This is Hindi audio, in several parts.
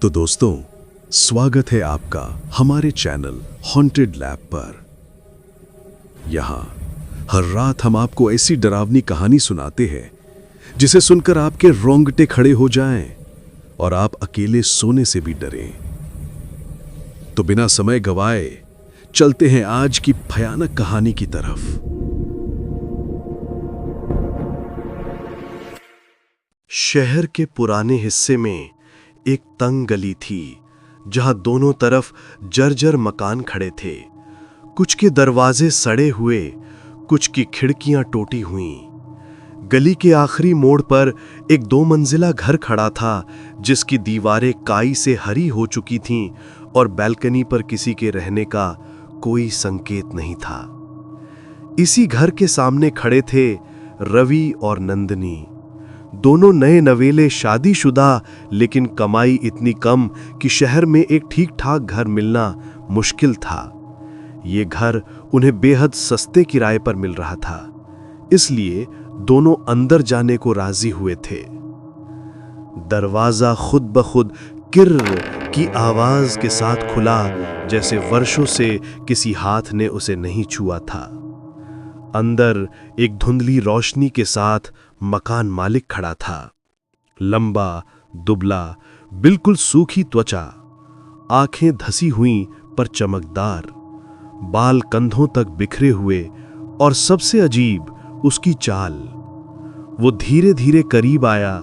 तो दोस्तों, स्वागत है आपका हमारे चैनल हॉन्टेड लैब पर। यहाँ हर रात हम आपको ऐसी डरावनी कहानी सुनाते हैं जिसे सुनकर आपके रोंगटे खड़े हो जाएं और आप अकेले सोने से भी डरें। तो बिना समय गवाए चलते हैं आज की भयानक कहानी की तरफ। शहर के पुराने हिस्से में एक तंग गली थी जहां दोनों तरफ जर्जर मकान खड़े थे। कुछ के दरवाजे सड़े हुए, कुछ की खिड़कियां टूटी हुईं। गली के आखिरी मोड़ पर एक 2 मंजिला घर खड़ा था जिसकी दीवारें काई से हरी हो चुकी थीं और बैल्कनी पर किसी के रहने का कोई संकेत नहीं था। इसी घर के सामने खड़े थे रवि और नंदिनी। दोनों नए नवेले शादीशुदा, लेकिन कमाई इतनी कम कि शहर में एक ठीक ठाक घर मिलना मुश्किल था। ये घर उन्हें बेहद सस्ते किराए पर मिल रहा था, इसलिए दोनों अंदर जाने को राजी हुए थे। दरवाजा खुद ब खुद किर्र की आवाज के साथ खुला, जैसे वर्षों से किसी हाथ ने उसे नहीं छुआ था। अंदर एक धुंधली रोशनी के साथ मकान मालिक खड़ा था। लंबा, दुबला, बिल्कुल सूखी त्वचा, आंखें धसी हुई पर चमकदार, बाल कंधों तक बिखरे हुए और सबसे अजीब उसकी चाल। वो धीरे धीरे करीब आया,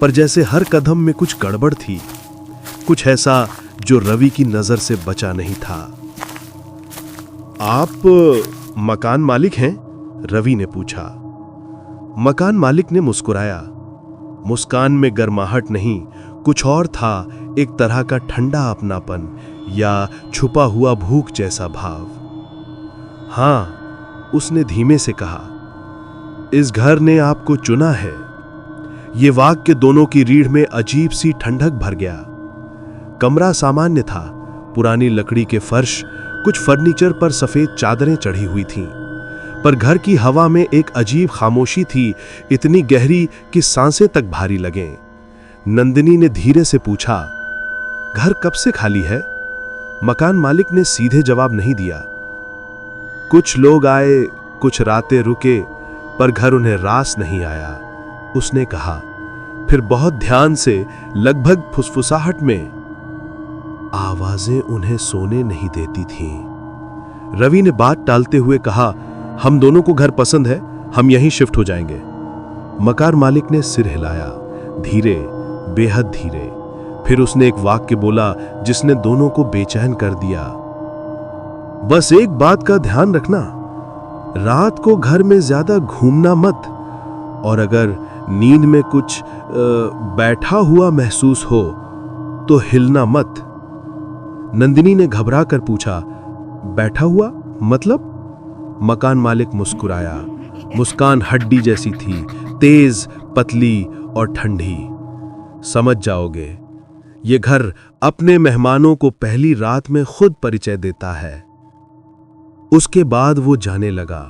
पर जैसे हर कदम में कुछ गड़बड़ थी, कुछ ऐसा जो रवि की नजर से बचा नहीं था। आप मकान मालिक हैं? रवि ने पूछा। मकान मालिक ने मुस्कुराया। मुस्कान में गर्माहट नहीं, कुछ और था, एक तरह का ठंडा अपनापन या छुपा हुआ भूख जैसा भाव। हां, उसने धीमे से कहा, इस घर ने आपको चुना है। ये वाक्य दोनों की रीढ़ में अजीब सी ठंडक भर गया। कमरा सामान्य था, पुरानी लकड़ी के फर्श, कुछ फर्नीचर पर सफेद चादरें चढ़ी हुई थीं, पर घर की हवा में एक अजीब खामोशी थी, इतनी गहरी कि सांसें तक भारी लगें। नंदिनी ने धीरे से पूछा, घर कब से खाली है? मकान मालिक ने सीधे जवाब नहीं दिया। कुछ लोग आए, कुछ रातें रुके, पर घर उन्हें रास नहीं आया, उसने कहा। फिर बहुत ध्यान से, लगभग फुसफुसाहट में, आवाजें उन्हें सोने नहीं देती थीं। रवि ने बात टालते हुए कहा, हम दोनों को घर पसंद है, हम यहीं शिफ्ट हो जाएंगे। मकान मालिक ने सिर हिलाया, धीरे, बेहद धीरे। फिर उसने एक वाक्य बोला जिसने दोनों को बेचैन कर दिया। बस एक बात का ध्यान रखना, रात को घर में ज्यादा घूमना मत, और अगर नींद में कुछ बैठा हुआ महसूस हो तो हिलना मत। नंदिनी ने घबरा कर पूछा, बैठा हुआ मतलब? मकान मालिक मुस्कुराया। मुस्कान हड्डी जैसी थी, तेज, पतली और ठंडी। समझ जाओगे, ये घर अपने मेहमानों को पहली रात में खुद परिचय देता है। उसके बाद वो जाने लगा।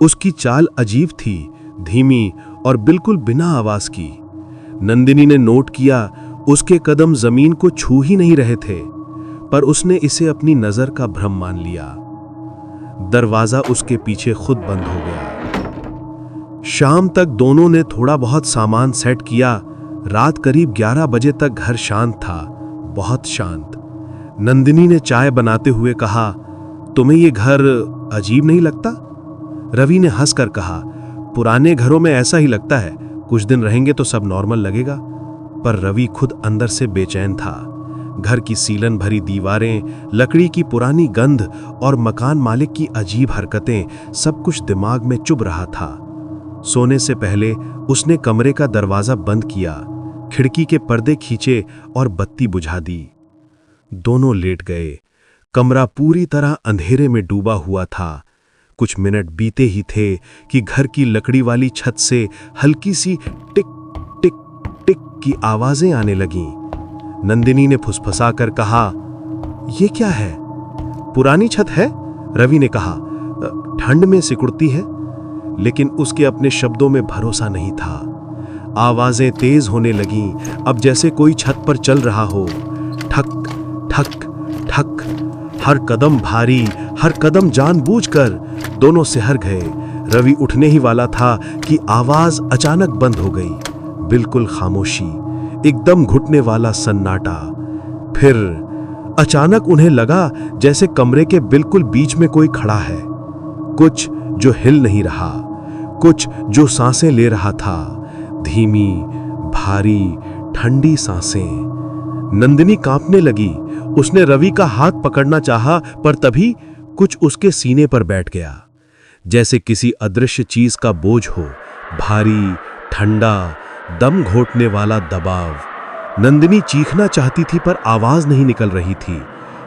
उसकी चाल अजीब थी, धीमी और बिल्कुल बिना आवाज की। नंदिनी ने नोट किया, उसके कदम जमीन को छू ही नहीं रहे थे, पर उसने इसे अपनी नजर का भ्रम मान लिया। दरवाजा उसके पीछे खुद बंद हो गया। शाम तक दोनों ने थोड़ा बहुत सामान सेट किया। रात करीब 11 बजे तक घर शांत था, बहुत शांत। नंदिनी ने चाय बनाते हुए कहा, तुम्हें यह घर अजीब नहीं लगता? रवि ने हंसकर कहा, पुराने घरों में ऐसा ही लगता है, कुछ दिन रहेंगे तो सब नॉर्मल लगेगा। पर रवि खुद अंदर से बेचैन था। घर की सीलन भरी दीवारें, लकड़ी की पुरानी गंध और मकान मालिक की अजीब हरकतें, सब कुछ दिमाग में चुभ रहा था। सोने से पहले उसने कमरे का दरवाजा बंद किया, खिड़की के पर्दे खींचे और बत्ती बुझा दी। दोनों लेट गए। कमरा पूरी तरह अंधेरे में डूबा हुआ था। कुछ मिनट बीते ही थे कि घर की लकड़ी वाली छत से हल्की सी टिक टिक टिक की आवाजें आने लगीं। नंदिनी ने फुसफुसाकर कहा, यह क्या है? पुरानी छत है, रवि ने कहा। ठंड में सिकुड़ती है। लेकिन उसके अपने शब्दों में भरोसा नहीं था। आवाजें तेज होने लगीं, अब जैसे कोई छत पर चल रहा हो। ठक ठक ठक, हर कदम भारी, हर कदम जानबूझकर। दोनों सिहर गए। रवि उठने ही वाला था कि आवाज अचानक बंद हो गई। बिल्कुल खामोशी, एकदम घुटने वाला सन्नाटा। फिर अचानक उन्हें लगा जैसे कमरे के बिल्कुल बीच में कोई खड़ा है, कुछ जो हिल नहीं रहा, कुछ जो सांसें ले रहा था, धीमी, भारी, ठंडी सांसें। नंदिनी कांपने लगी। उसने रवि का हाथ पकड़ना चाहा, पर तभी कुछ उसके सीने पर बैठ गया, जैसे किसी अदृश्य चीज का बोझ हो, भारी, ठंडा, दम घोटने वाला दबाव। नंदिनी चीखना चाहती थी पर आवाज नहीं निकल रही थी।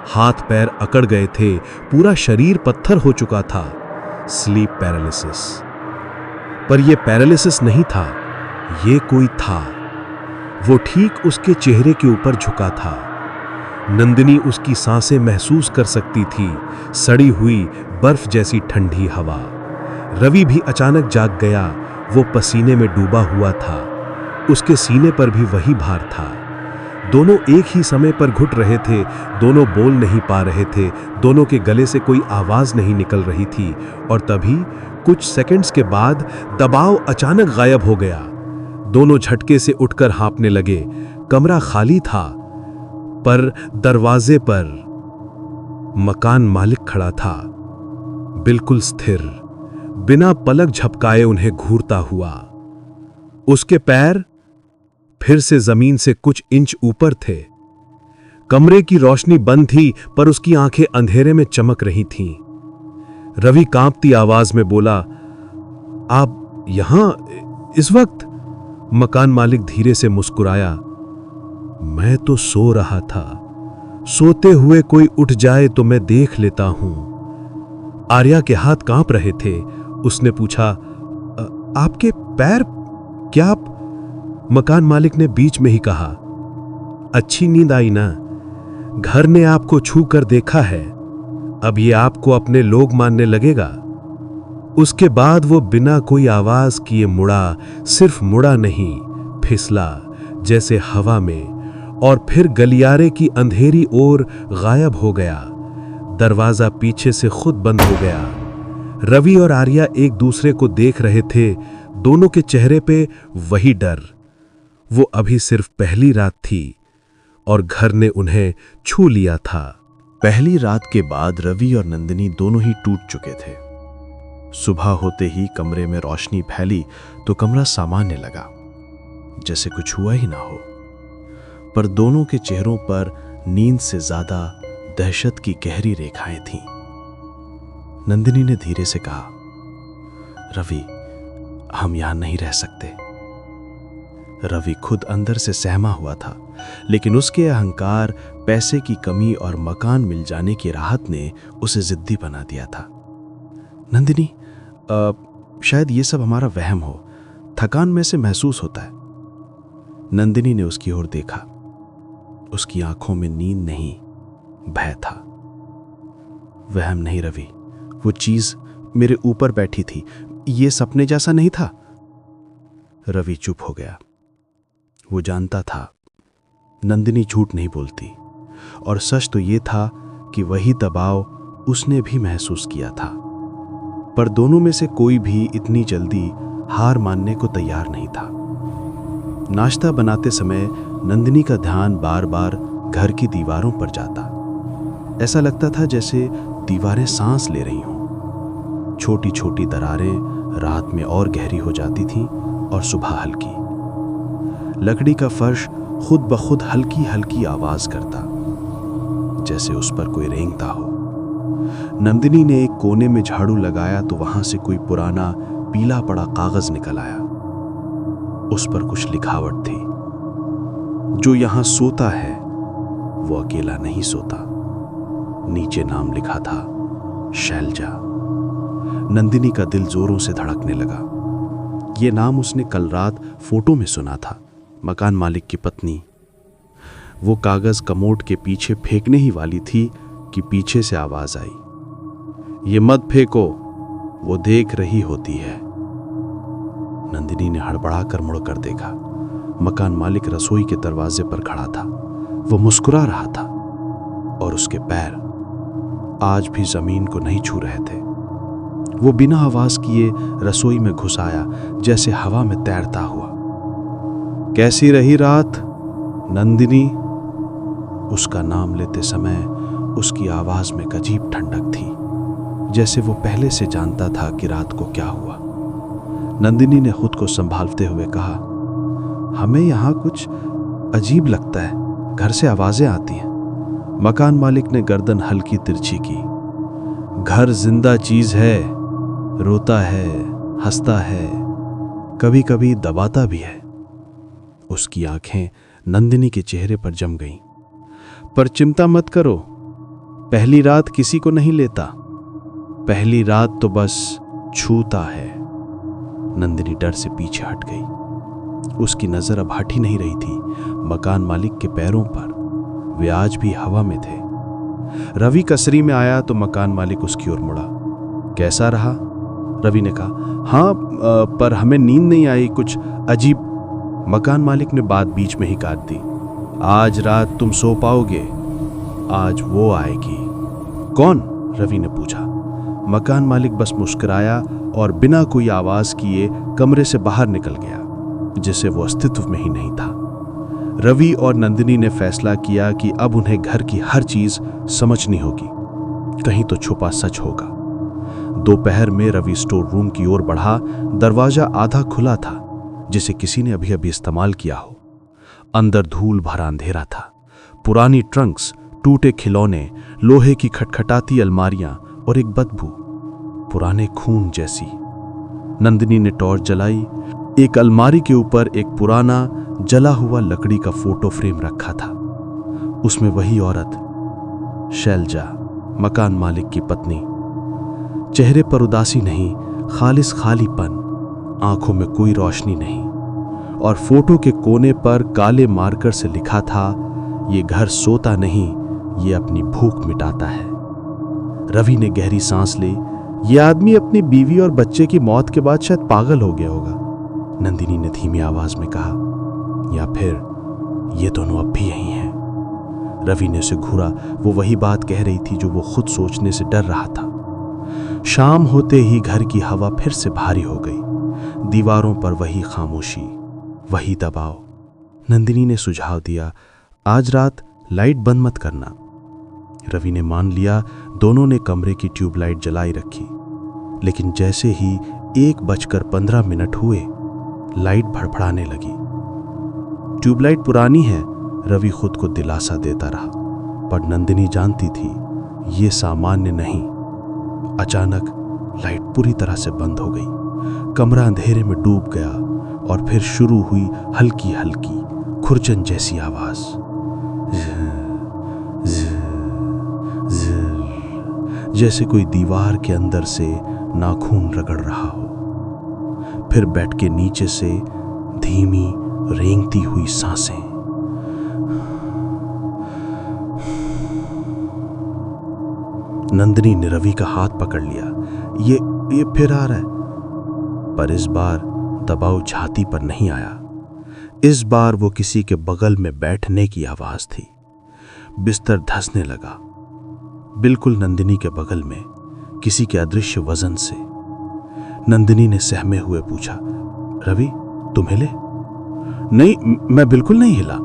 हाथ पैर अकड़ गए थे, पूरा शरीर पत्थर हो चुका था। Sleep paralysis. पर यह पैरालिसिस नहीं था, यह कोई था। वो ठीक उसके चेहरे के ऊपर झुका था। नंदिनी उसकी सांसें महसूस कर सकती थी, सड़ी हुई बर्फ जैसी ठंडी हवा। रवि भी अचानक जाग गया। वो पसीने में डूबा हुआ था। उसके सीने पर भी वही भार था। दोनों एक ही समय पर घुट रहे थे, दोनों बोल नहीं पा रहे थे, दोनों के गले से कोई आवाज नहीं निकल रही थी। और तभी कुछ सेकंड्स के बाद दबाव अचानक गायब हो गया। दोनों झटके से उठकर हाँफने लगे। कमरा खाली था, पर दरवाजे पर मकान मालिक खड़ा था, बिल्कुल स्थिर, बिना पलक झपकाए उन्हें घूरता हुआ। उसके पैर फिर से जमीन से कुछ इंच ऊपर थे। कमरे की रोशनी बंद थी, पर उसकी आंखें अंधेरे में चमक रही थीं। रवि कांपती आवाज में बोला, आप यहां इस वक्त? मकान मालिक धीरे से मुस्कुराया। मैं तो सो रहा था। सोते हुए कोई उठ जाए तो मैं देख लेता हूं। आर्या के हाथ कांप रहे थे। उसने पूछा, आपके पैर? क्या आप? मकान मालिक ने बीच में ही कहा, अच्छी नींद आई ना? घर ने आपको छू कर देखा है, अब ये आपको अपने लोग मानने लगेगा। उसके बाद वो बिना कोई आवाज किए मुड़ा, सिर्फ मुड़ा नहीं, फिसला जैसे हवा में, और फिर गलियारे की अंधेरी ओर गायब हो गया। दरवाजा पीछे से खुद बंद हो गया। रवि और आर्या एक दूसरे को देख रहे थे। दोनों के चेहरे पे वही डर। वो अभी सिर्फ पहली रात थी और घर ने उन्हें छू लिया था। पहली रात के बाद रवि और नंदिनी दोनों ही टूट चुके थे। सुबह होते ही कमरे में रोशनी फैली तो कमरा सामान्य लगा, जैसे कुछ हुआ ही ना हो। पर दोनों के चेहरों पर नींद से ज्यादा दहशत की गहरी रेखाएं थीं। नंदिनी ने धीरे से कहा, रवि, हम यहां नहीं रह सकते। रवि खुद अंदर से सहमा हुआ था, लेकिन उसके अहंकार, पैसे की कमी और मकान मिल जाने की राहत ने उसे जिद्दी बना दिया था। नंदिनी, शायद ये सब हमारा वहम हो, थकान में से महसूस होता है। नंदिनी ने उसकी ओर देखा। उसकी आंखों में नींद नहीं, भय था। वहम नहीं रवि, वो चीज मेरे ऊपर बैठी थी, ये सपने जैसा नहीं था। रवि चुप हो गया। वो जानता था नंदिनी झूठ नहीं बोलती, और सच तो ये था कि वही दबाव उसने भी महसूस किया था। पर दोनों में से कोई भी इतनी जल्दी हार मानने को तैयार नहीं था। नाश्ता बनाते समय नंदिनी का ध्यान बार बार घर की दीवारों पर जाता। ऐसा लगता था जैसे दीवारें सांस ले रही हों। छोटी छोटी दरारें रात में और गहरी हो जाती थीं और सुबह हल्की। लकड़ी का फर्श खुद ब खुद हल्की हल्की आवाज करता, जैसे उस पर कोई रेंगता हो। नंदिनी ने एक कोने में झाड़ू लगाया तो वहां से कोई पुराना पीला पड़ा कागज निकल आया। उस पर कुछ लिखावट थी, जो यहां सोता है वो अकेला नहीं सोता। नीचे नाम लिखा था, शैलजा। नंदिनी का दिल जोरों से धड़कने लगा। यह नाम उसने कल रात फोटो में सुना था, मकान मालिक की पत्नी। वो कागज कमोड के पीछे फेंकने ही वाली थी कि पीछे से आवाज आई, ये मत फेंको, वो देख रही होती है। नंदिनी ने हड़बड़ाकर मुड़कर देखा। मकान मालिक रसोई के दरवाजे पर खड़ा था। वो मुस्कुरा रहा था और उसके पैर आज भी जमीन को नहीं छू रहे थे। वो बिना आवाज किए रसोई में घुस आया, जैसे हवा में तैरता हुआ। कैसी रही रात, नंदिनी? उसका नाम लेते समय उसकी आवाज में एक अजीब ठंडक थी, जैसे वो पहले से जानता था कि रात को क्या हुआ। नंदिनी ने खुद को संभालते हुए कहा, हमें यहाँ कुछ अजीब लगता है, घर से आवाजें आती हैं। मकान मालिक ने गर्दन हल्की तिरछी की। घर जिंदा चीज है, रोता है, हंसता है, कभी कभी दबाता भी है। उसकी आंखें नंदिनी के चेहरे पर जम गईं। पर चिंता मत करो, पहली रात किसी को नहीं लेता, पहली रात तो बस छूता है। नंदिनी डर से पीछे हट गई। उसकी नजर अब हट ही नहीं रही थी मकान मालिक के पैरों पर। वे आज भी हवा में थे। रवि कसरी में आया तो मकान मालिक उसकी ओर मुड़ा। कैसा रहा? रवि ने कहा, हाँ पर हमें नींद नहीं आई, कुछ अजीब। मकान मालिक ने बात बीच में ही काट दी। आज रात तुम सो पाओगे, आज वो आएगी। कौन? रवि ने पूछा। मकान मालिक बस मुस्कुराया और बिना कोई आवाज किए कमरे से बाहर निकल गया, जिसे वो अस्तित्व में ही नहीं था। रवि और नंदिनी ने फैसला किया कि अब उन्हें घर की हर चीज समझनी होगी, कहीं तो छुपा सच होगा। दोपहर में रवि स्टोर रूम की ओर बढ़ा। दरवाजा आधा खुला था, जिसे किसी ने अभी अभी इस्तेमाल किया हो। अंदर धूल भरा अंधेरा था। पुरानी ट्रंक्स, टूटे खिलौने, लोहे की खटखटाती अलमारियां और एक बदबू, पुराने खून जैसी। नंदिनी ने टॉर्च जलाई। एक अलमारी के ऊपर एक पुराना जला हुआ लकड़ी का फोटो फ्रेम रखा था। उसमें वही औरत, शैलजा, मकान मालिक की पत्नी। चेहरे पर उदासी नहीं, खालिस खालीपन, आंखों में कोई रोशनी नहीं। और फोटो के कोने पर काले मार्कर से लिखा था, ये घर सोता नहीं, ये अपनी भूख मिटाता है। रवि ने गहरी सांस ली। ये आदमी अपनी बीवी और बच्चे की मौत के बाद शायद पागल हो गया होगा, नंदिनी ने धीमी आवाज में कहा। या फिर ये दोनों अब भी यही हैं। रवि ने उसे घूरा। वो वही बात कह रही थी जो वो खुद सोचने से डर रहा था। शाम होते ही घर की हवा फिर से भारी हो गई। दीवारों पर वही खामोशी, वही दबाव। नंदिनी ने सुझाव दिया, आज रात लाइट बंद मत करना। रवि ने मान लिया। दोनों ने कमरे की ट्यूबलाइट जलाई रखी। लेकिन जैसे ही 1:15 हुए, लाइट भड़भड़ाने लगी। ट्यूबलाइट पुरानी है, रवि खुद को दिलासा देता रहा, पर नंदिनी जानती थी ये सामान्य नहीं। अचानक लाइट पूरी तरह से बंद हो गई। कमरा अंधेरे में डूब गया और फिर शुरू हुई हल्की हल्की खुरचन जैसी आवाज। जैसे कोई दीवार के अंदर से नाखून रगड़ रहा हो। फिर बेड के नीचे से धीमी रेंगती हुई सांसें। नंदिनी ने रवि का हाथ पकड़ लिया। ये फिर आ रहा है। पर इस बार दबाव छाती पर नहीं आया। इस बार वो किसी के बगल में बैठने की आवाज थी। बिस्तर धंसने लगा, बिल्कुल नंदिनी के बगल में, किसी के अदृश्य वजन से। नंदिनी ने सहमे हुए पूछा, रवि तुम हिले? नहीं, मैं बिल्कुल नहीं हिला।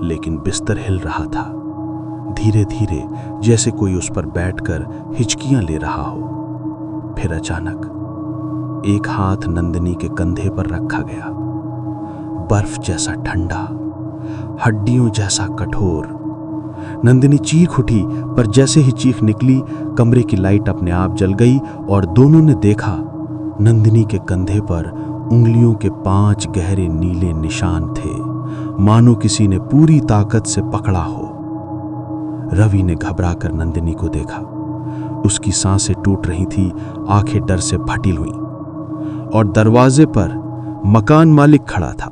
लेकिन बिस्तर हिल रहा था, धीरे धीरे, जैसे कोई उस पर बैठकर हिचकियां ले रहा हो। फिर अचानक एक हाथ नंदिनी के कंधे पर रखा गया। बर्फ जैसा ठंडा, हड्डियों जैसा कठोर। नंदिनी चीख उठी, पर जैसे ही चीख निकली, कमरे की लाइट अपने आप जल गई और दोनों ने देखा नंदिनी के कंधे पर उंगलियों के 5 गहरे नीले निशान थे, मानो किसी ने पूरी ताकत से पकड़ा हो। रवि ने घबराकर नंदिनी को देखा। उसकी सांसें टूट रही थी, आंखें डर से फटी हुईं। और दरवाजे पर मकान मालिक खड़ा था।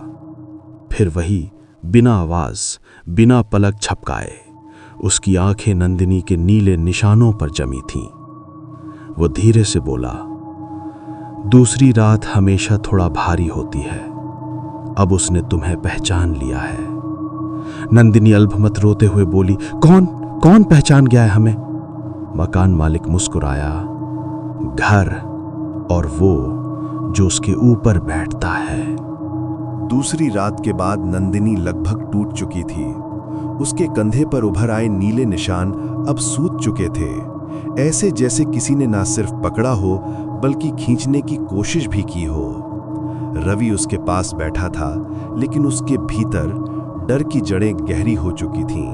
फिर वही, बिना आवाज, बिना पलक झपकाए। उसकी आंखें नंदिनी के नीले निशानों पर जमी थीं। वो धीरे से बोला, दूसरी रात हमेशा थोड़ा भारी होती है। अब उसने तुम्हें पहचान लिया है। नंदिनी अल्भमत रोते हुए बोली, कौन कौन पहचान गया है हमें? मकान मालिक मुस्कुराया, घर और वो जो उसके ऊपर बैठता है। दूसरी रात के बाद नंदिनी लगभग टूट चुकी थी। उसके कंधे पर उभर आए नीले निशान अब सूज चुके थे, ऐसे जैसे किसी ने ना सिर्फ पकड़ा हो बल्कि खींचने की कोशिश भी की हो। रवि उसके पास बैठा था, लेकिन उसके भीतर डर की जड़ें गहरी हो चुकी थीं।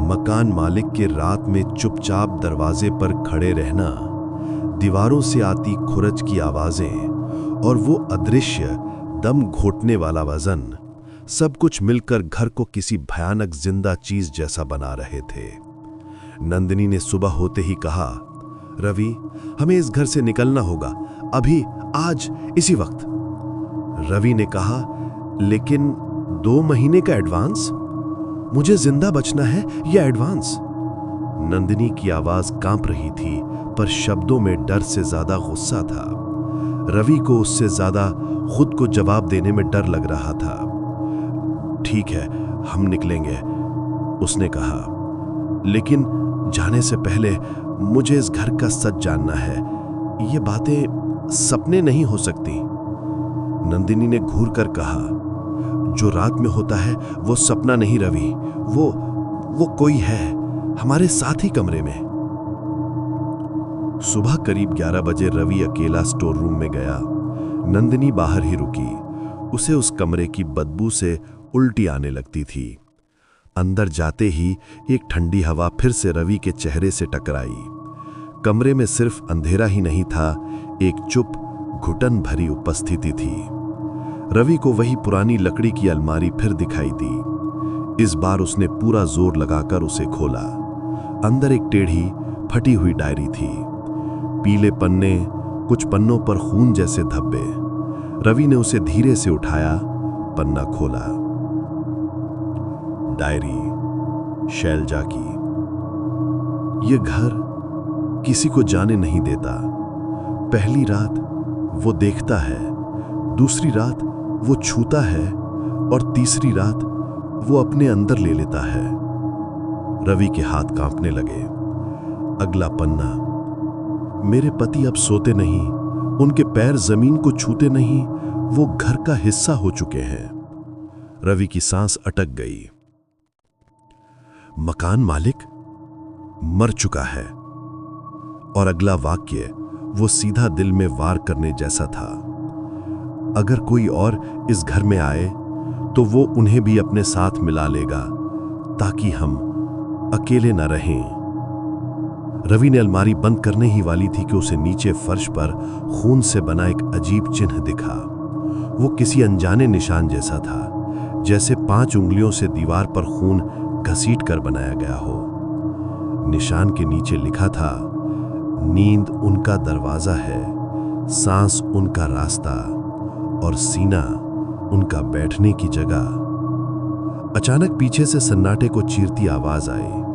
मकान मालिक के रात में चुपचाप दरवाजे पर खड़े रहना, दीवारों से आती खुरच की आवाजें और वो अदृश्य दम घोटने वाला वजन, सब कुछ मिलकर घर को किसी भयानक जिंदा चीज जैसा बना रहे थे। नंदिनी ने सुबह होते ही कहा, रवि, हमें इस घर से निकलना होगा, अभी, आज, इसी वक्त। रवि ने कहा, लेकिन 2 महीने का एडवांस? मुझे जिंदा बचना है या एडवांस? नंदिनी की आवाज कांप रही थी, पर शब्दों में डर से ज्यादा गुस्सा था। रवि को उससे ज्यादा खुद को जवाब देने में डर लग रहा था। ठीक है, हम निकलेंगे, उसने कहा, लेकिन जाने से पहले मुझे इस घर का सच जानना है। ये बातें सपने नहीं हो सकती। नंदिनी ने घूर कर कहा, जो रात में होता है वो सपना नहीं रवि, वो कोई है हमारे साथ ही कमरे में। सुबह करीब 11 बजे रवि अकेला स्टोर रूम में गया। नंदिनी बाहर ही रुकी। उसे उस कमरे की बदबू से उल्टी आने लगती थी। अंदर जाते ही एक ठंडी हवा फिर से रवि के चेहरे से टकराई। कमरे में सिर्फ अंधेरा ही नहीं था, एक चुप, घुटन भरी उपस्थिति थी। रवि को वही पुरानी लकड़ी की अलमारी फिर दिखाई दी। इस बार उसने पूरा जोर लगाकर उसे खोला। अंदर एक टेढ़ी, फटी हुई डायरी थी। पीले पन्ने, कुछ पन्नों पर खून जैसे धब्बे। रवि ने उसे धीरे से उठाया, पन्ना खोला। डायरी शैलजा की। ये घर किसी को जाने नहीं देता। पहली रात वो देखता है, दूसरी रात वो छूता है और तीसरी रात वो अपने अंदर ले लेता है। रवि के हाथ कांपने लगे। अगला पन्ना। मेरे पति अब सोते नहीं, उनके पैर जमीन को छूते नहीं, वो घर का हिस्सा हो चुके हैं। रवि की सांस अटक गई। मकान मालिक मर चुका है। और अगला वाक्य वो सीधा दिल में वार करने जैसा था। अगर कोई और इस घर में आए तो वो उन्हें भी अपने साथ मिला लेगा, ताकि हम अकेले न रहें। रवि ने अलमारी बंद करने ही वाली थी कि उसे नीचे फर्श पर खून से बना एक अजीब चिन्ह दिखा। वो किसी अनजाने निशान जैसा था, जैसे 5 उंगलियों से दीवार पर खून घसीट कर बनाया गया हो। निशान के नीचे लिखा था, नींद उनका दरवाजा है, सांस उनका रास्ता और सीना उनका बैठने की जगह। अचानक पीछे से सन्नाटे को चीरती आवाज आई।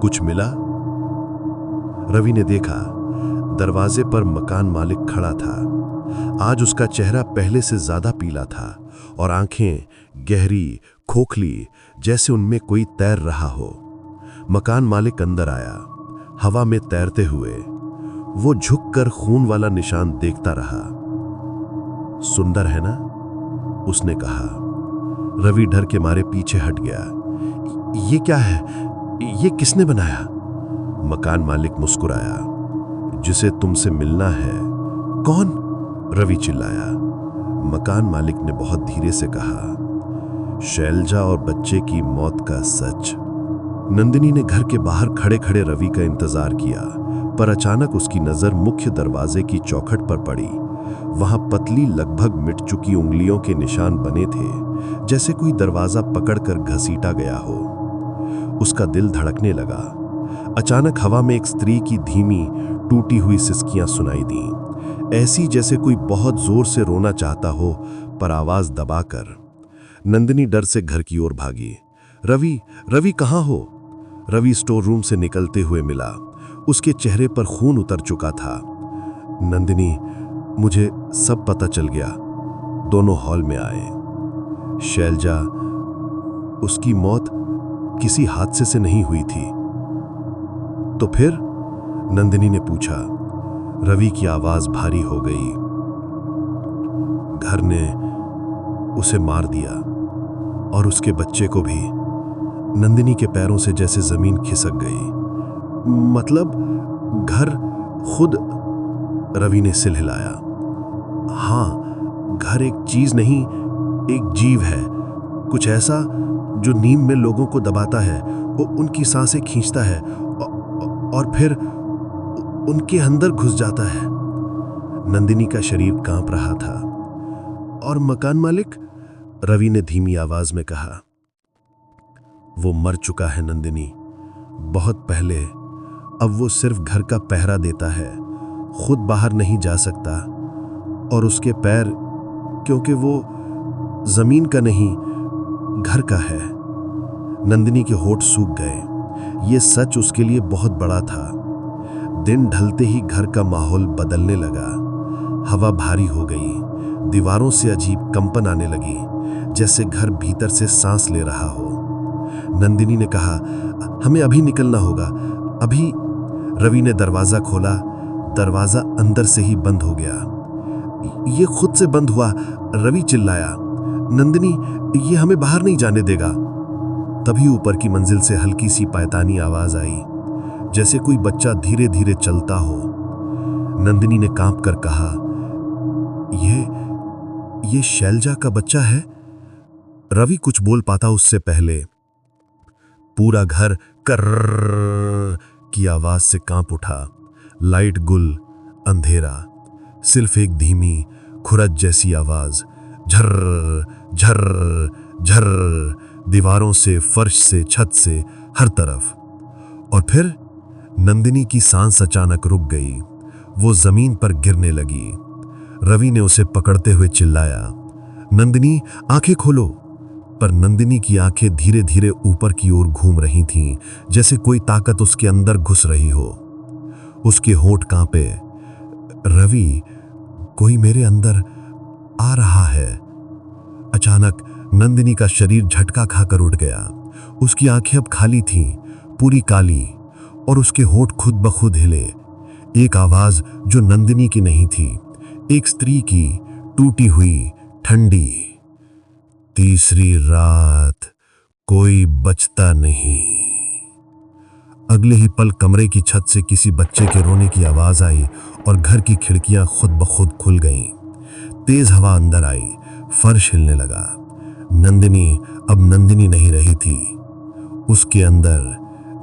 कुछ मिला? रवि ने देखा, दरवाजे पर मकान मालिक खड़ा था। आज उसका चेहरा पहले से ज्यादा पीला था और आंखें गहरी, खोखली, जैसे उनमें कोई तैर रहा हो। मकान मालिक अंदर आया, हवा में तैरते हुए। वो झुककर खून वाला निशान देखता रहा। सुंदर है ना? उसने कहा। रवि डर के मारे पीछे हट गया। ये क्या है? ये किसने बनाया? मकान मालिक मुस्कुराया। जिसे तुमसे मिलना है। कौन? रवि चिल्लाया। मकान मालिक ने बहुत धीरे से कहा, शैलजा और बच्चे की मौत का सच। नंदिनी ने घर के बाहर खड़े खड़े रवि का इंतजार किया, पर अचानक उसकी नजर मुख्य दरवाजे की चौखट पर पड़ी। वहां पतली, लगभग मिट चुकी उंगलियों के निशान बने थे, जैसे कोई दरवाजा पकड़कर घसीटा गया हो। उसका दिल धड़कने लगा। अचानक हवा में एक स्त्री की धीमी, टूटी हुई सिसकियां सुनाई दी, ऐसी जैसे कोई बहुत जोर से रोना चाहता हो, पर आवाज दबाकर। नंदिनी डर से घर की ओर भागी। रवि, रवि कहाँ हो? रवि स्टोर रूम से निकलते हुए मिला। उसके चेहरे पर खून उतर चुका था। नंदिनी, मुझे सब पता चल गया। दोनों हॉल में आए। शैलजा, उसकी मौत किसी हादसे से नहीं हुई थी। तो फिर? नंदिनी ने पूछा। रवि की आवाज भारी हो गई। घर ने उसे मार दिया और उसके बच्चे को भी। नंदिनी के पैरों से जैसे जमीन खिसक गई। मतलब घर खुद? रवि ने सिर हिलाया। हाँ, घर एक चीज नहीं, एक जीव है। कुछ ऐसा जो नींद में लोगों को दबाता है, वो उनकी सांसें खींचता है और फिर उनके अंदर घुस जाता है। नंदिनी का शरीर कांप रहा था। और मकान मालिक? रवि ने धीमी आवाज में कहा। वो मर चुका है नंदिनी, बहुत पहले। अब वो सिर्फ घर का पहरा देता है, खुद बाहर नहीं जा सकता। और उसके पैर, क्योंकि वो जमीन का नहीं, घर का है। नंदिनी के होठ सूख गए। ये सच उसके लिए बहुत बड़ा था। दिन ढलते ही घर का माहौल बदलने लगा। हवा भारी हो गई। दीवारों से अजीब कंपन आने लगी, जैसे घर भीतर से सांस ले रहा हो। नंदिनी ने कहा, हमें अभी निकलना होगा, अभी। रवि ने दरवाजा खोला। दरवाजा अंदर से ही बंद हो गया। ये खुद से बंद हुआ, रवि चिल्लाया। नंदिनी, ये हमें बाहर नहीं जाने देगा। तभी ऊपर की मंजिल से हल्की सी पैतानी आवाज आई, जैसे कोई बच्चा धीरे धीरे चलता हो। नंदिनी ने कांप कर कहा, ये शैलजा का बच्चा है? रवि कुछ बोल पाता उससे पहले। पूरा घर कर्रर्र की आवाज से कांप उठा। लाइट गुल, अंधेरा, सिर्फ एक धीमी खुरद जैसी आवाज, झर्र झर्र झर्र, दीवारों से, फर्श से, छत से, हर तरफ। और फिर नंदिनी की सांस अचानक रुक गई। वो जमीन पर गिरने लगी। रवि ने उसे पकड़ते हुए चिल्लाया, नंदिनी, आंखें खोलो। पर नंदिनी की आंखें धीरे धीरे ऊपर की ओर घूम रही थीं, जैसे कोई ताकत उसके अंदर घुस रही हो। उसके होंठ कांपे। रवि, कोई मेरे अंदर आ रहा है। अचानक नंदिनी का शरीर झटका खाकर उठ गया। उसकी आंखें अब खाली थीं, पूरी काली, और उसके होंठ खुद ब खुद हिले। एक आवाज जो नंदिनी की नहीं थी, एक स्त्री की, टूटी हुई, ठंडी। तीसरी रात, कोई बचता नहीं। अगले ही पल कमरे की छत से किसी बच्चे के रोने की आवाज आई और घर की खिड़कियां खुद ब खुद खुल गईं। तेज हवा अंदर आई, फर्श हिलने लगा। नंदिनी अब नंदिनी नहीं रही थी। उसके अंदर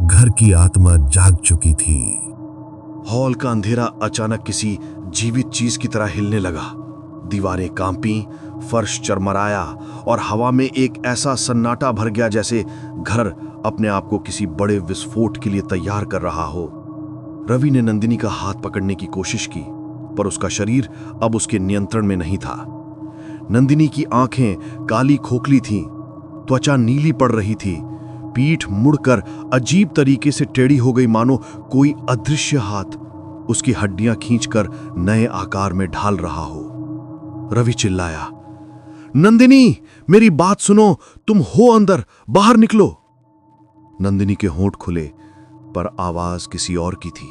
घर की आत्मा जाग चुकी थी। हॉल का अंधेरा अचानक किसी जीवित चीज की तरह हिलने लगा। दीवारें कांपी, फर्श चरमराया और हवा में एक ऐसा सन्नाटा भर गया जैसे घर अपने आप को किसी बड़े विस्फोट के लिए तैयार कर रहा हो। रवि ने नंदिनी का हाथ पकड़ने की कोशिश की, पर उसका शरीर अब उसके नियंत्रण में नहीं था। नंदिनी की आंखें काली खोखली थीं, त्वचा नीली पड़ रही थी, पीठ मुड़कर अजीब तरीके से टेढ़ी हो गई, मानो कोई अदृश्य हाथ उसकी हड्डियां खींचकर नए आकार में ढाल रहा हो। रवि चिल्लाया, नंदिनी, मेरी बात सुनो, तुम हो अंदर, बाहर निकलो। नंदिनी के होंठ खुले, पर आवाज किसी और की थी,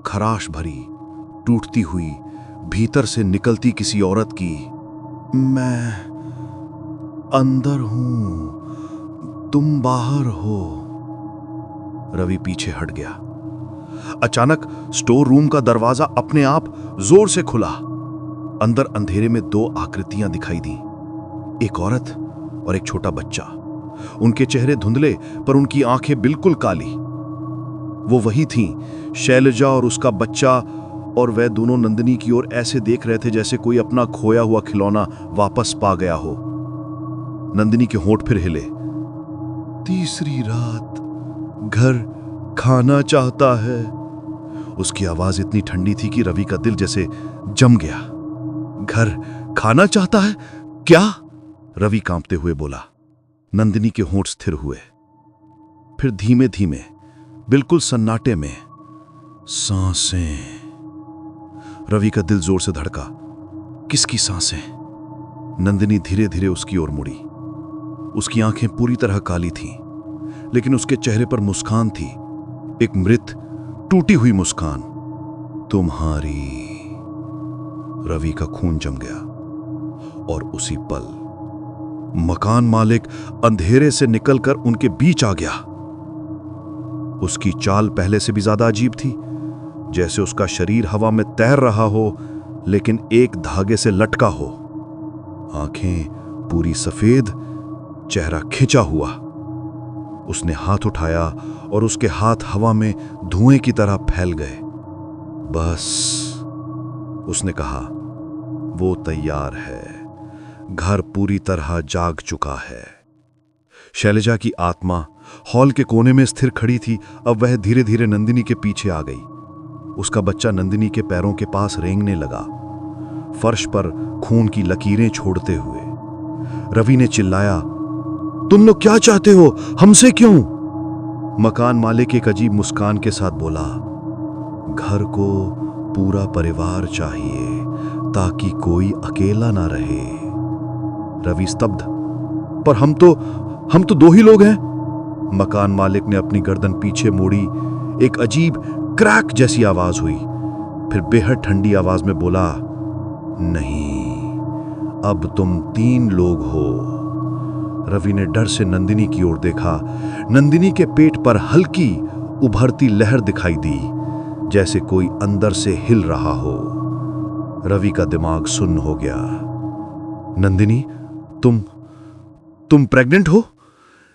खराश भरी, टूटती हुई, भीतर से निकलती किसी औरत की। मैं अंदर हूं, तुम बाहर हो। रवि पीछे हट गया। अचानक स्टोर रूम का दरवाजा अपने आप जोर से खुला। अंदर अंधेरे में दो आकृतियां दिखाई दी, एक औरत और एक छोटा बच्चा। उनके चेहरे धुंधले, पर उनकी आंखें बिल्कुल काली। वो वही थीं, शैलजा और उसका बच्चा, और वह दोनों नंदिनी की ओर ऐसे देख रहे थे जैसे कोई अपना खोया हुआ खिलौना वापस पा गया हो। नंदिनी के होंठ फिर हिले। तीसरी रात, घर खाना चाहता है। उसकी आवाज इतनी ठंडी थी कि रवि का दिल जैसे जम गया। घर खाना चाहता है? क्या? रवि कांपते हुए बोला। नंदिनी के होंठ स्थिर हुए। फिर धीमे धीमे, बिल्कुल सन्नाटे में, सांसें। रवि का दिल जोर से धड़का। किसकी सांसें? नंदिनी धीरे धीरे उसकी ओर मुड़ी। उसकी आंखें पूरी तरह काली थीं, लेकिन उसके चेहरे पर मुस्कान थी, एक मृत टूटी हुई मुस्कान। तुम्हारी। रवि का खून जम गया और उसी पल मकान मालिक अंधेरे से निकलकर उनके बीच आ गया। उसकी चाल पहले से भी ज्यादा अजीब थी, जैसे उसका शरीर हवा में तैर रहा हो लेकिन एक धागे से लटका हो। आंखें पूरी सफेद, चेहरा खिंचा हुआ। उसने हाथ उठाया और उसके हाथ हवा में धुएं की तरह फैल गए। बस, उसने कहा, वो तैयार है, घर पूरी तरह जाग चुका है। शैलजा की आत्मा हॉल के कोने में स्थिर खड़ी थी। अब वह धीरे धीरे नंदिनी के पीछे आ गई। उसका बच्चा नंदिनी के पैरों के पास रेंगने लगा, फर्श पर खून की लकीरें छोड़ते हुए। रवि ने चिल्लाया, तुम लोग क्या चाहते हो? हमसे क्यों? मकान मालिक एक अजीब मुस्कान के साथ बोला, घर को पूरा परिवार चाहिए ताकि कोई अकेला ना रहे। रवि स्तब्ध, पर हम तो दो ही लोग हैं। मकान मालिक ने अपनी गर्दन पीछे मोड़ी। एक अजीब क्रैक जैसी आवाज हुई, फिर बेहद ठंडी आवाज में बोला, नहीं, अब तुम 3 लोग हो। रवि ने डर से नंदिनी की ओर देखा। नंदिनी के पेट पर हल्की उभरती लहर दिखाई दी, जैसे कोई अंदर से हिल रहा हो। रवि का दिमाग सुन्न हो गया। नंदिनी, तुम प्रेग्नेंट हो?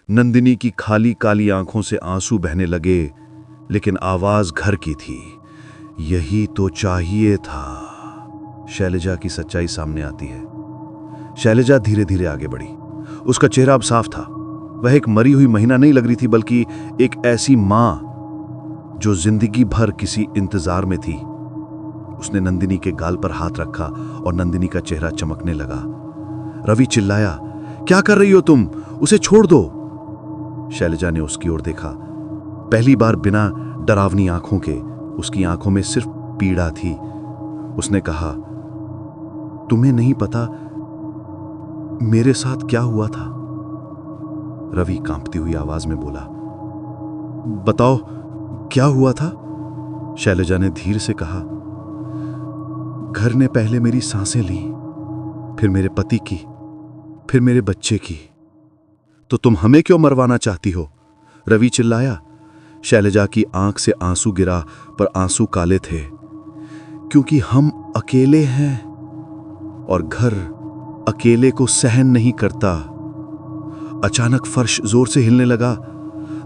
नंदिनी की खाली काली आंखों से आंसू बहने लगे, लेकिन आवाज घर की थी। यही तो चाहिए था। शैलजा की सच्चाई सामने आती है। शैलजा धीरे धीरे आगे बढ़ी। उसका चेहरा अब साफ था। वह एक मरी हुई महिला नहीं लग रही थी, बल्कि एक ऐसी मां जो जिंदगी भर किसी इंतजार में थी। उसने नंदिनी के गाल पर हाथ रखा और नंदिनी का चेहरा चमकने लगा। रवि चिल्लाया, क्या कर रही हो तुम? उसे छोड़ दो। शैलजा ने उसकी ओर देखा। पहली बार बिना डरावनी आंखों के उसकी आंखों में सिर्फ पीड़ा थी। उसने कहा, तुम्हें नहीं पता मेरे साथ क्या हुआ था? रवि कांपती हुई आवाज में बोला, बताओ क्या हुआ था? शैलजा ने धीरे से कहा, घर ने पहले मेरी सांसें ली, फिर मेरे पति की, फिर मेरे बच्चे की। तो तुम हमें क्यों मरवाना चाहती हो? रवि चिल्लाया। शैलजा की आंख से आंसू गिरा, पर आंसू काले थे, क्योंकि हम अकेले हैं और घर अकेले को सहन नहीं करता। अचानक फर्श जोर से हिलने लगा।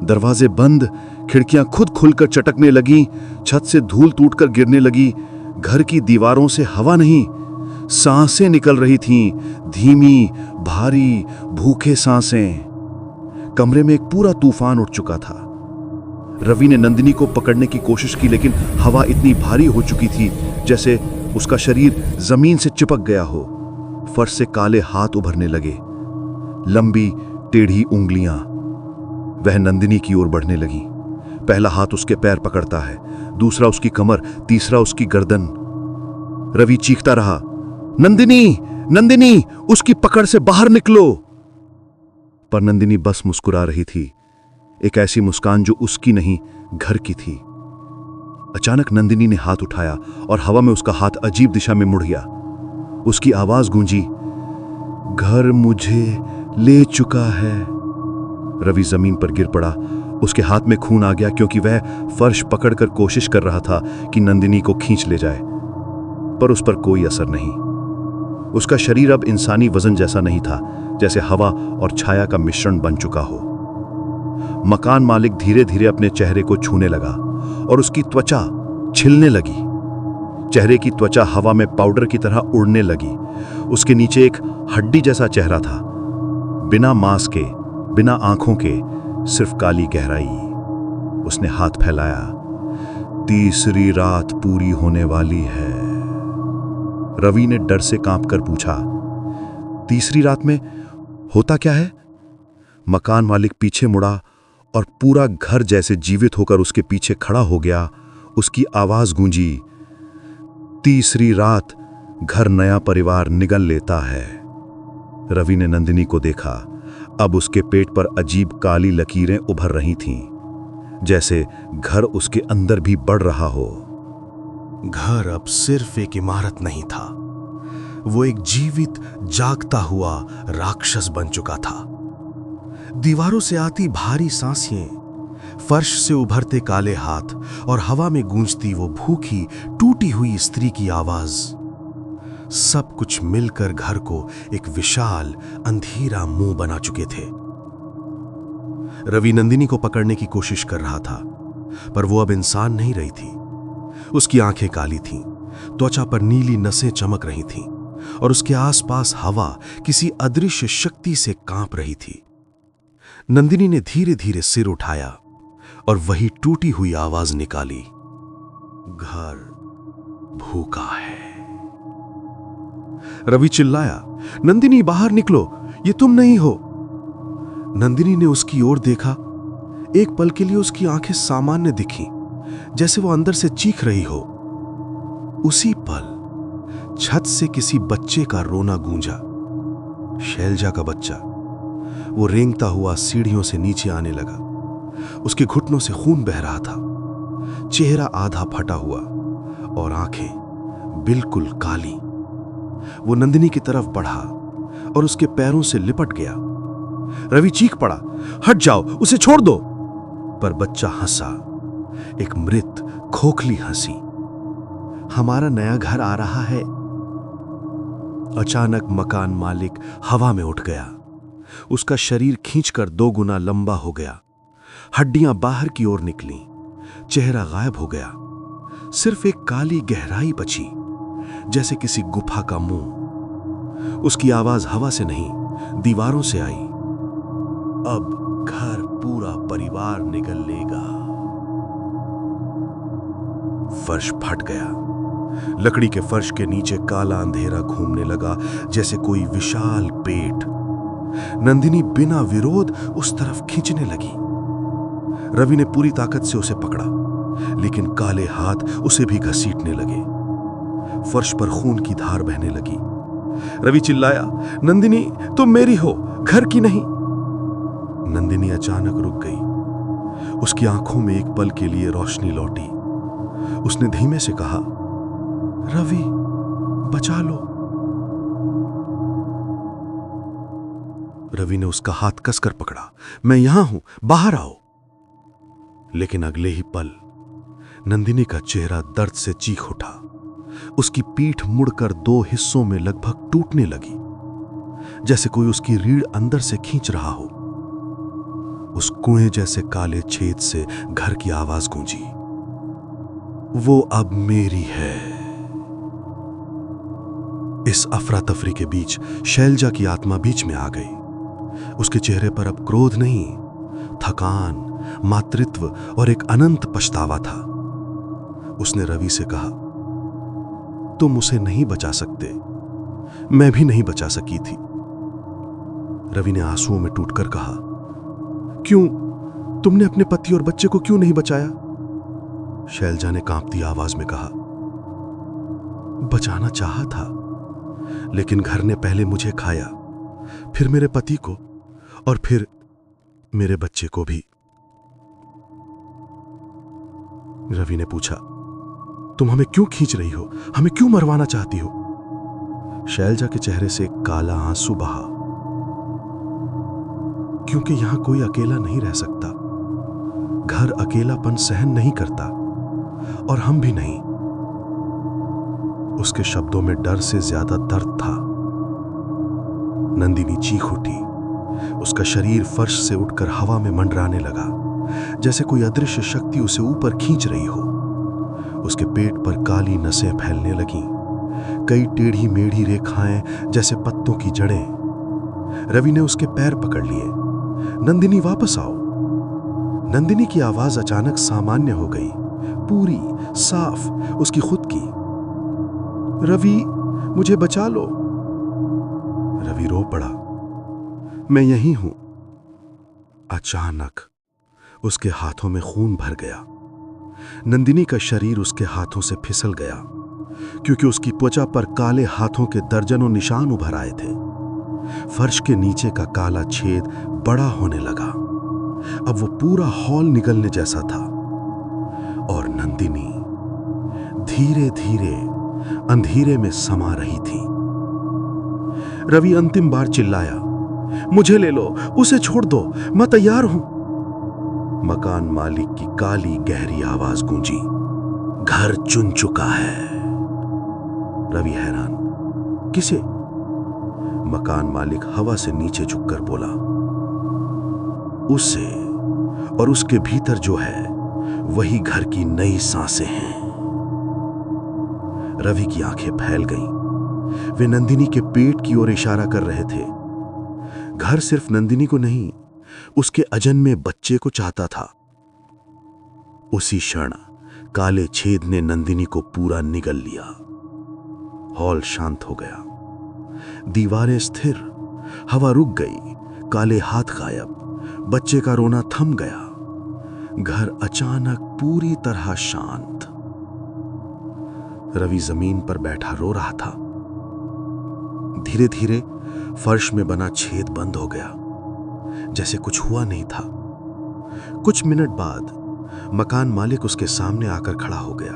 दरवाजे बंद, खिड़कियां खुद खुलकर चटकने लगी, छत से धूल टूटकर गिरने लगी। घर की दीवारों से हवा नहीं, सांसें निकल रही थीं, धीमी, भारी, भूखे सांसें। कमरे में एक पूरा तूफान उठ चुका था। रवि ने नंदिनी को पकड़ने की कोशिश की, लेकिन हवा इतनी भारी हो चुकी थी जैसे उसका शरीर जमीन से चिपक गया हो। फर्श से काले हाथ उभरने लगे, लंबी टेढ़ी उंगलियां। वह नंदिनी की ओर बढ़ने लगी। पहला हाथ उसके पैर पकड़ता है, दूसरा उसकी कमर, तीसरा उसकी गर्दन। रवि चीखता रहा, नंदिनी, नंदिनी, उसकी पकड़ से बाहर निकलो। पर नंदिनी बस मुस्कुरा रही थी, एक ऐसी मुस्कान जो उसकी नहीं, घर की थी। अचानक नंदिनी ने हाथ उठाया और हवा में उसका हाथ अजीब दिशा में मुड़ गया। उसकी आवाज गूंजी, घर मुझे ले चुका है। रवि जमीन पर गिर पड़ा। उसके हाथ में खून आ गया, क्योंकि वह फर्श पकड़कर कोशिश कर रहा था कि नंदिनी को खींच ले जाए, पर उस पर कोई असर नहीं। उसका शरीर अब इंसानी वजन जैसा नहीं था, जैसे हवा और छाया का मिश्रण बन चुका हो। मकान मालिक धीरे धीरे अपने चेहरे को छूने लगा और उसकी त्वचा छिलने लगी। चेहरे की त्वचा हवा में पाउडर की तरह उड़ने लगी। उसके नीचे एक हड्डी जैसा चेहरा था, बिना मांस के, बिना आंखों के, सिर्फ काली गहराई। उसने हाथ फैलाया, तीसरी रात पूरी होने वाली है। रवि ने डर से कांपकर पूछा, तीसरी रात में होता क्या है? मकान मालिक पीछे मुड़ा और पूरा घर जैसे जीवित होकर उसके पीछे खड़ा हो गया। उसकी आवाज गूंजी, तीसरी रात घर नया परिवार निगल लेता है। रवि ने नंदिनी को देखा। अब उसके पेट पर अजीब काली लकीरें उभर रही थीं, जैसे घर उसके अंदर भी बढ़ रहा हो। घर अब सिर्फ एक इमारत नहीं था, वो एक जीवित जागता हुआ राक्षस बन चुका था। दीवारों से आती भारी सांसें, फर्श से उभरते काले हाथ और हवा में गूंजती वो भूखी टूटी हुई स्त्री की आवाज, सब कुछ मिलकर घर को एक विशाल अंधेरा मुंह बना चुके थे। रवि नंदिनी को पकड़ने की कोशिश कर रहा था, पर वो अब इंसान नहीं रही थी। उसकी आंखें काली थीं, त्वचा पर नीली नसें चमक रही थीं और उसके आसपास हवा किसी अदृश्य शक्ति से कांप रही थी। नंदिनी ने धीरे धीरे सिर उठाया और वही टूटी हुई आवाज निकाली, घर भूखा है। रवि चिल्लाया, नंदिनी बाहर निकलो, ये तुम नहीं हो। नंदिनी ने उसकी ओर देखा। एक पल के लिए उसकी आंखें सामान्य दिखीं, जैसे वो अंदर से चीख रही हो। उसी पल छत से किसी बच्चे का रोना गूंजा, शैलजा का बच्चा। वो रेंगता हुआ सीढ़ियों से नीचे आने लगा। उसके घुटनों से खून बह रहा था, चेहरा आधा फटा हुआ और आंखें बिल्कुल काली। वो नंदिनी की तरफ बढ़ा और उसके पैरों से लिपट गया। रवि चीख पड़ा, हट जाओ, उसे छोड़ दो। पर बच्चा हंसा, एक मृत खोखली हंसी। हमारा नया घर आ रहा है। अचानक मकान मालिक हवा में उठ गया। उसका शरीर खींचकर 2 गुना लंबा हो गया। हड्डियां बाहर की ओर निकली, चेहरा गायब हो गया। सिर्फ एक काली गहराई बची, जैसे किसी गुफा का मुंह। उसकी आवाज हवा से नहीं, दीवारों से आई, अब घर पूरा परिवार निगल लेगा। फर्श फट गया। लकड़ी के फर्श के नीचे काला अंधेरा घूमने लगा, जैसे कोई विशाल पेट। नंदिनी बिना विरोध उस तरफ खींचने लगी। रवि ने पूरी ताकत से उसे पकड़ा, लेकिन काले हाथ उसे भी घसीटने लगे। फर्श पर खून की धार बहने लगी। रवि चिल्लाया, नंदिनी तुम मेरी हो, घर की नहीं। नंदिनी अचानक रुक गई। उसकी आंखों में एक पल के लिए रोशनी लौटी। उसने धीमे से कहा, रवि बचा लो। रवि ने उसका हाथ कसकर पकड़ा, मैं यहां हूं, बाहर आओ। लेकिन अगले ही पल नंदिनी का चेहरा दर्द से चीख उठा। उसकी पीठ मुड़कर 2 हिस्सों में लगभग टूटने लगी, जैसे कोई उसकी रीढ़ अंदर से खींच रहा हो। उस कुएं जैसे काले छेद से घर की आवाज गूंजी, वो अब मेरी है। इस अफरा तफरी के बीच शैलजा की आत्मा बीच में आ गई। उसके चेहरे पर अब क्रोध नहीं, थकान, मातृत्व और एक अनंत पछतावा था। उसने रवि से कहा, तुम उसे नहीं बचा सकते, मैं भी नहीं बचा सकी थी। रवि ने आंसुओं में टूटकर कहा, क्यों? तुमने अपने पति और बच्चे को क्यों नहीं बचाया? शैलजा ने कांपती आवाज में कहा, बचाना चाहा था, लेकिन घर ने पहले मुझे खाया, फिर मेरे पति को और फिर मेरे बच्चे को भी। रवि ने पूछा, तुम हमें क्यों खींच रही हो? हमें क्यों मरवाना चाहती हो? शैलजा के चेहरे से एक काला आंसू बहा, क्योंकि यहां कोई अकेला नहीं रह सकता। घर अकेलापन सहन नहीं करता, और हम भी नहीं। उसके शब्दों में डर से ज्यादा दर्द था। नंदिनी चीख उठी। उसका शरीर फर्श से उठकर हवा में मंडराने लगा, जैसे कोई अदृश्य शक्ति उसे ऊपर खींच रही हो। उसके पेट पर काली नसें फैलने लगीं, कई टेढ़ी मेढ़ी रेखाएं जैसे पत्तों की जड़ें। रवि ने उसके पैर पकड़ लिए। नंदिनी वापस आओ। नंदिनी की आवाज अचानक सामान्य हो गई, पूरी साफ, उसकी खुद की। रवि मुझे बचा लो। रवि रो पड़ा, मैं यहीं हूं। अचानक उसके हाथों में खून भर गया। नंदिनी का शरीर उसके हाथों से फिसल गया, क्योंकि उसकी त्वचा पर काले हाथों के दर्जनों निशान उभर आए थे। फर्श के नीचे का काला छेद बड़ा होने लगा। अब वो पूरा हॉल निकलने जैसा था और नंदिनी धीरे धीरे अंधेरे में समा रही थी। रवि अंतिम बार चिल्लाया, मुझे ले लो, उसे छोड़ दो, मैं तैयार हूं। मकान मालिक की काली गहरी आवाज गूंजी, घर चुन चुका है। रवि हैरान, किसे? मकान मालिक हवा से नीचे झुककर बोला, उसे, और उसके भीतर जो है वही घर की नई सांसें हैं। रवि की आंखें फैल गईं। वे नंदिनी के पेट की ओर इशारा कर रहे थे। घर सिर्फ नंदिनी को नहीं, उसके अजन्मे बच्चे को चाहता था। उसी क्षण काले छेद ने नंदिनी को पूरा निगल लिया। हॉल शांत हो गया, दीवारें स्थिर, हवा रुक गई, काले हाथ गायब, बच्चे का रोना थम गया। घर अचानक पूरी तरह शांत। रवि जमीन पर बैठा रो रहा था। धीरे धीरे फर्श में बना छेद बंद हो गया, जैसे कुछ हुआ नहीं था। कुछ मिनट बाद मकान मालिक उसके सामने आकर खड़ा हो गया।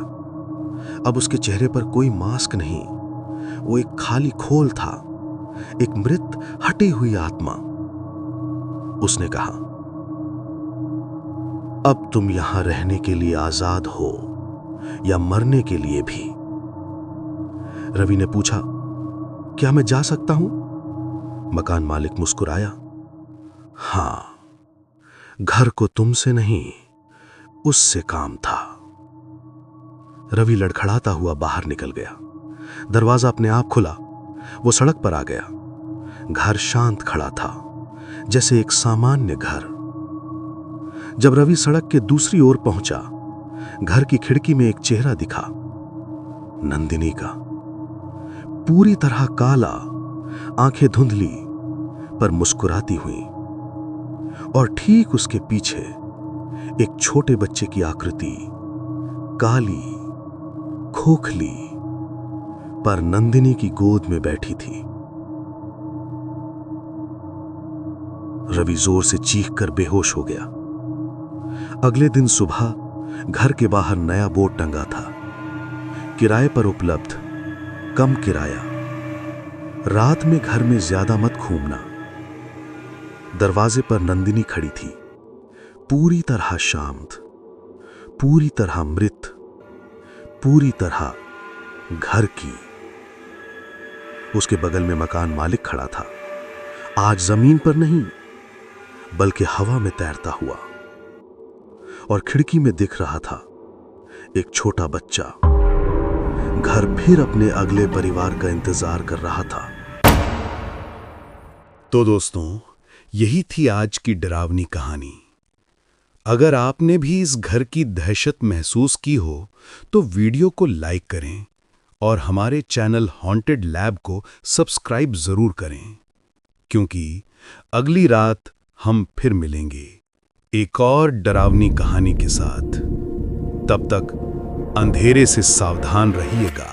अब उसके चेहरे पर कोई मास्क नहीं, वो एक खाली खोल था, एक मृत हटी हुई आत्मा। उसने कहा, अब तुम यहां रहने के लिए आजाद हो या मरने के लिए भी। रवि ने पूछा, क्या मैं जा सकता हूं? मकान मालिक मुस्कुराया, हां, घर को तुमसे नहीं, उससे काम था। रवि लड़खड़ाता हुआ बाहर निकल गया। दरवाजा अपने आप खुला, वो सड़क पर आ गया। घर शांत खड़ा था, जैसे एक सामान्य घर। जब रवि सड़क के दूसरी ओर पहुंचा, घर की खिड़की में एक चेहरा दिखा, नंदिनी का। पूरी तरह काला, आंखें धुंधली पर मुस्कुराती हुई, और ठीक उसके पीछे एक छोटे बच्चे की आकृति, काली, खोखली, पर नंदिनी की गोद में बैठी थी। रवि जोर से चीखकर बेहोश हो गया। अगले दिन सुबह घर के बाहर नया बोर्ड टंगा था, किराए पर उपलब्ध, कम किराया, रात में घर में ज्यादा मत घूमना। दरवाजे पर नंदिनी खड़ी थी, पूरी तरह शांत, पूरी तरह मृत, पूरी तरह घर की। उसके बगल में मकान मालिक खड़ा था, आज जमीन पर नहीं बल्कि हवा में तैरता हुआ, और खिड़की में दिख रहा था एक छोटा बच्चा। घर फिर अपने अगले परिवार का इंतजार कर रहा था। तो दोस्तों, यही थी आज की डरावनी कहानी। अगर आपने भी इस घर की दहशत महसूस की हो तो वीडियो को लाइक करें और हमारे चैनल हॉन्टेड लैब को सब्सक्राइब जरूर करें, क्योंकि अगली रात हम फिर मिलेंगे एक और डरावनी कहानी के साथ। तब तक अंधेरे से सावधान रहिएगा।